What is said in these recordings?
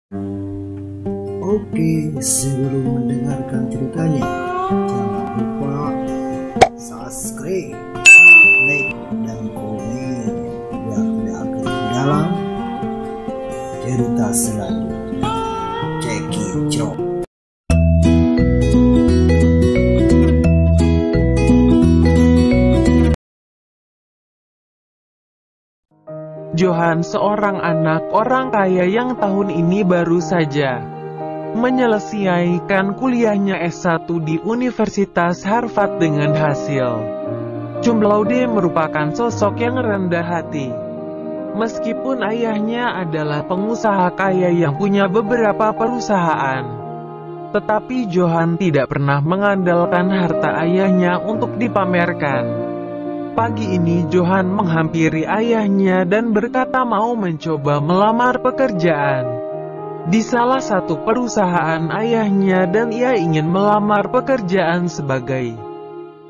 Oke, sebelum mendengarkan ceritanya, jangan lupa subscribe, like, dan komen biar tidak ketinggalan cerita selanjutnya. Cekicot. Johan seorang anak orang kaya yang tahun ini baru saja menyelesaikan kuliahnya S1 di Universitas Harvard dengan hasil cum laude merupakan sosok yang rendah hati. Meskipun ayahnya adalah pengusaha kaya yang punya beberapa perusahaan, tetapi Johan tidak pernah mengandalkan harta ayahnya untuk dipamerkan. Pagi ini Johan menghampiri ayahnya dan berkata mau mencoba melamar pekerjaan di salah satu perusahaan ayahnya dan ia ingin melamar pekerjaan sebagai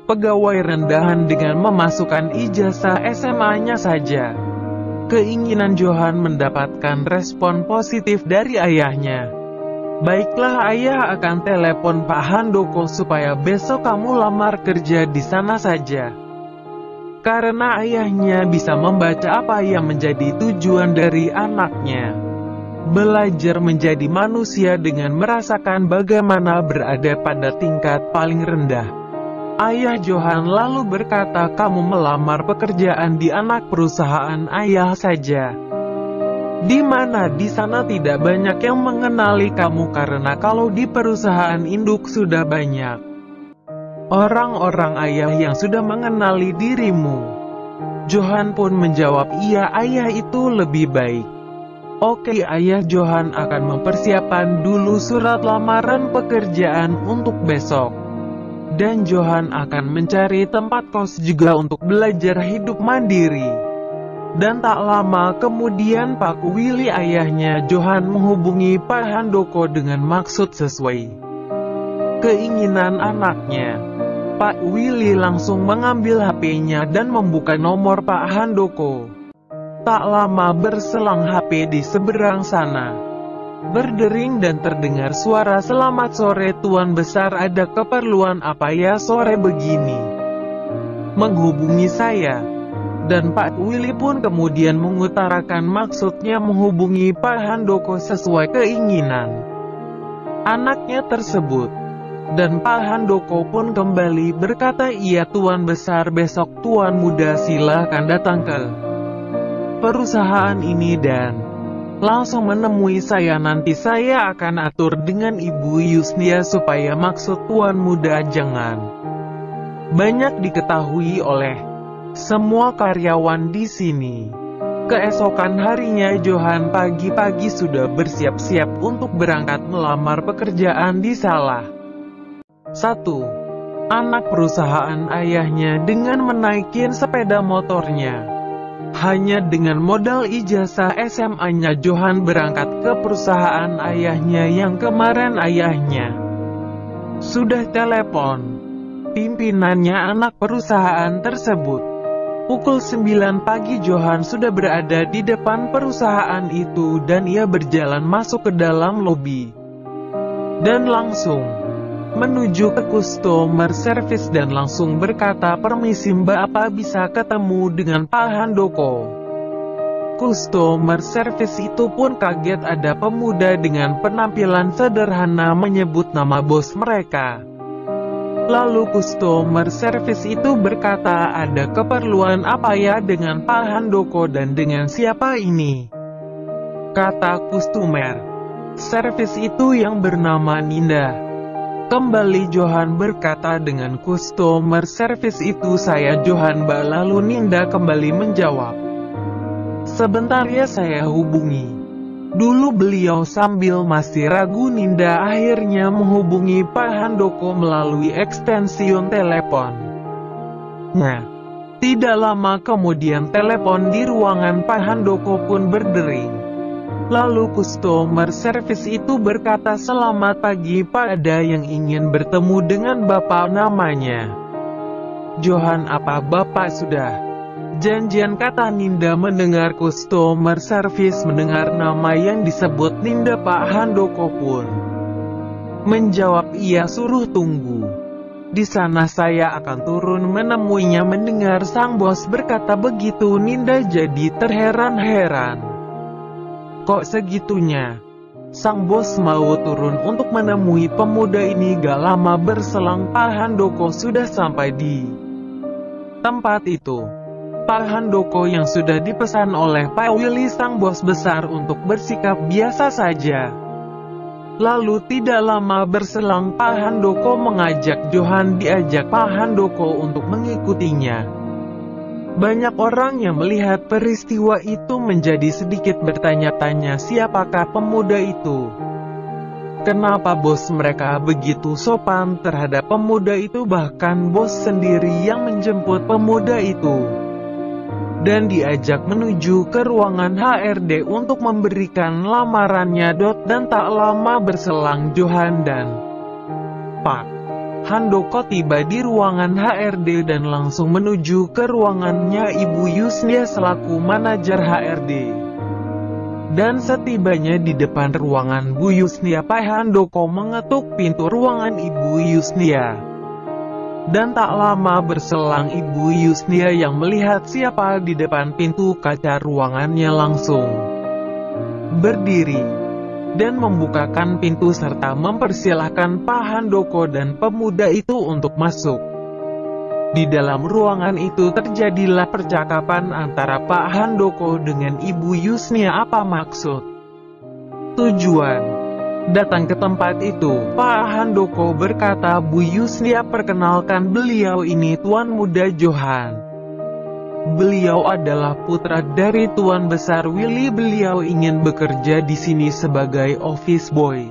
pegawai rendahan dengan memasukkan ijazah SMA-nya saja. Keinginan Johan mendapatkan respon positif dari ayahnya. Baiklah, ayah akan telepon Pak Handoko supaya besok kamu lamar kerja di sana saja. Karena ayahnya bisa membaca apa yang menjadi tujuan dari anaknya. Belajar menjadi manusia dengan merasakan bagaimana berada pada tingkat paling rendah. Ayah Johan lalu berkata, kamu melamar pekerjaan di anak perusahaan ayah saja. Di mana di sana tidak banyak yang mengenali kamu karena kalau di perusahaan induk sudah banyak orang-orang ayah yang sudah mengenali dirimu. Johan pun menjawab, iya ayah, itu lebih baik. Oke ayah, Johan akan mempersiapkan dulu surat lamaran pekerjaan untuk besok. Dan Johan akan mencari tempat kos juga untuk belajar hidup mandiri. Dan tak lama kemudian Pak Willy ayahnya Johan menghubungi Pak Handoko dengan maksud sesuai keinginan anaknya. Pak Willy langsung mengambil HP-nya dan membuka nomor Pak Handoko. Tak lama berselang HP di seberang sana berdering dan terdengar suara, selamat sore Tuan Besar, ada keperluan apa ya sore begini menghubungi saya? Dan Pak Willy pun kemudian mengutarakan maksudnya menghubungi Pak Handoko sesuai keinginan anaknya tersebut. Dan Pak Handoko pun kembali berkata, iya Tuan Besar, besok Tuan Muda silakan datang ke perusahaan ini dan langsung menemui saya, nanti saya akan atur dengan Ibu Yusnia supaya maksud Tuan Muda jangan banyak diketahui oleh semua karyawan di sini. Keesokan harinya Johan pagi-pagi sudah bersiap-siap untuk berangkat melamar pekerjaan di salah satu anak perusahaan ayahnya dengan menaikin sepeda motornya. Hanya dengan modal ijazah SMA-nya Johan berangkat ke perusahaan ayahnya yang kemarin ayahnya sudah telepon pimpinannya anak perusahaan tersebut. Pukul 9 pagi Johan sudah berada di depan perusahaan itu dan ia berjalan masuk ke dalam lobi dan langsung menuju ke customer service dan langsung berkata, permisi Mbak, apa bisa ketemu dengan Pak Handoko? Customer service itu pun kaget, ada pemuda dengan penampilan sederhana menyebut nama bos mereka. Lalu customer service itu berkata, ada keperluan apa ya dengan Pak Handoko dan dengan siapa ini? Kata customer service itu yang bernama Ninda. Kembali Johan berkata dengan customer service itu, saya Johan Mbak. Lalu Ninda kembali menjawab, sebentar ya saya hubungi dulu beliau. Sambil masih ragu Ninda akhirnya menghubungi Pak Handoko melalui ekstensiun telepon. Nah, tidak lama kemudian telepon di ruangan Pak Handoko pun berdering. Lalu customer service itu berkata, selamat pagi Pak, ada yang ingin bertemu dengan Bapak, namanya Johan. Apa Bapak sudah Janjian, kata Ninda mendengar customer service mendengar nama yang disebut Ninda. Pak Handoko pun menjawab, iya, suruh tunggu di sana, saya akan turun menemuinya. Mendengar sang bos berkata begitu, Ninda jadi terheran-heran. Kok segitunya sang bos mau turun untuk menemui pemuda ini? Gak lama berselang Pak Handoko sudah sampai di tempat itu. Pak Handoko yang sudah dipesan oleh Pak Willy sang bos besar untuk bersikap biasa saja. Lalu tidak lama berselang Pak Handoko mengajak Johan. Diajak Pak Handoko untuk mengikutinya. Banyak orang yang melihat peristiwa itu menjadi sedikit bertanya-tanya, siapakah pemuda itu? Kenapa bos mereka begitu sopan terhadap pemuda itu? Bahkan bos sendiri yang menjemput pemuda itu dan diajak menuju ke ruangan HRD untuk memberikan lamarannya. Dan tak lama berselang Johan dan Pak Handoko tiba di ruangan HRD dan langsung menuju ke ruangannya Ibu Yusnia selaku manajer HRD. Dan setibanya di depan ruangan Bu Yusnia, Pak Handoko mengetuk pintu ruangan Ibu Yusnia. Dan tak lama berselang Ibu Yusnia yang melihat siapa di depan pintu kaca ruangannya langsung berdiri dan membukakan pintu serta mempersilahkan Pak Handoko dan pemuda itu untuk masuk. Di dalam ruangan itu terjadilah percakapan antara Pak Handoko dengan Ibu Yusnia. Apa maksud tujuan datang ke tempat itu? Pak Handoko berkata, Bu Yusnia, perkenalkan, beliau ini Tuan Muda Johan. Beliau adalah putra dari Tuan Besar Willy. Beliau ingin bekerja di sini sebagai office boy.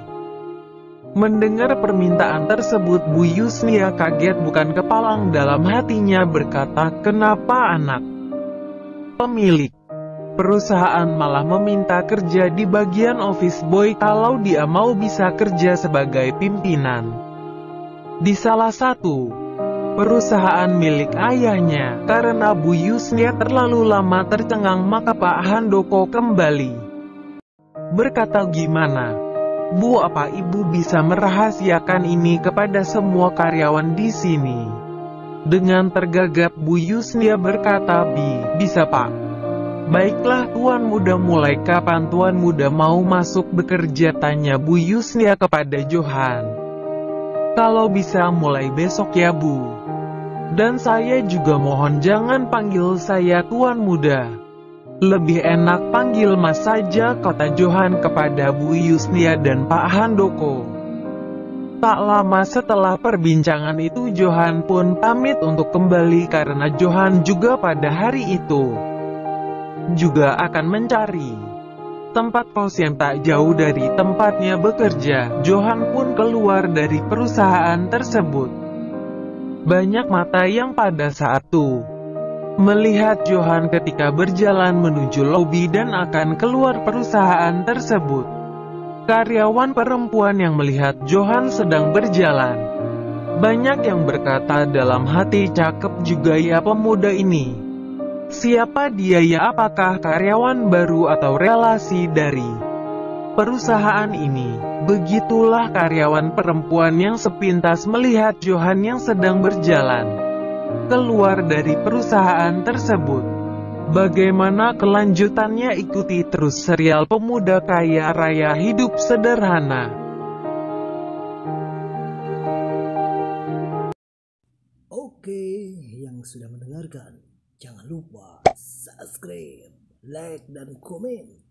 Mendengar permintaan tersebut, Bu Yusnia kaget bukan kepalang. Dalam hatinya berkata, kenapa anak pemilik perusahaan malah meminta kerja di bagian office boy kalau dia mau bisa kerja sebagai pimpinan di salah satu perusahaan milik ayahnya. Karena Bu Yusnia terlalu lama tercengang, maka Pak Handoko kembali berkata, gimana Bu, apa Ibu bisa merahasiakan ini kepada semua karyawan di sini? Dengan tergagap Bu Yusnia berkata, bisa Pak. Baiklah Tuan Muda, mulai kapan Tuan Muda mau masuk bekerja? Tanya Bu Yusnia kepada Johan. Kalau bisa mulai besok ya Bu. Dan saya juga mohon jangan panggil saya Tuan Muda. Lebih enak panggil Mas saja, kata Johan kepada Bu Yusnia dan Pak Handoko. Tak lama setelah perbincangan itu Johan pun pamit untuk kembali karena Johan juga pada hari itu juga akan mencari tempat kos yang tak jauh dari tempatnya bekerja. Johan pun keluar dari perusahaan tersebut. Banyak mata yang pada saat itu melihat Johan ketika berjalan menuju lobi dan akan keluar perusahaan tersebut. Karyawan perempuan yang melihat Johan sedang berjalan, banyak yang berkata dalam hati, cakep juga ya pemuda ini. Siapa dia ya? Apakah karyawan baru atau relasi dari perusahaan ini? Begitulah karyawan perempuan yang sepintas melihat Johan yang sedang berjalan keluar dari perusahaan tersebut. Bagaimana kelanjutannya? Ikuti terus serial Pemuda Kaya Raya Hidup Sederhana. Oke, yang sudah mendengarkan, jangan lupa subscribe, like, dan komen.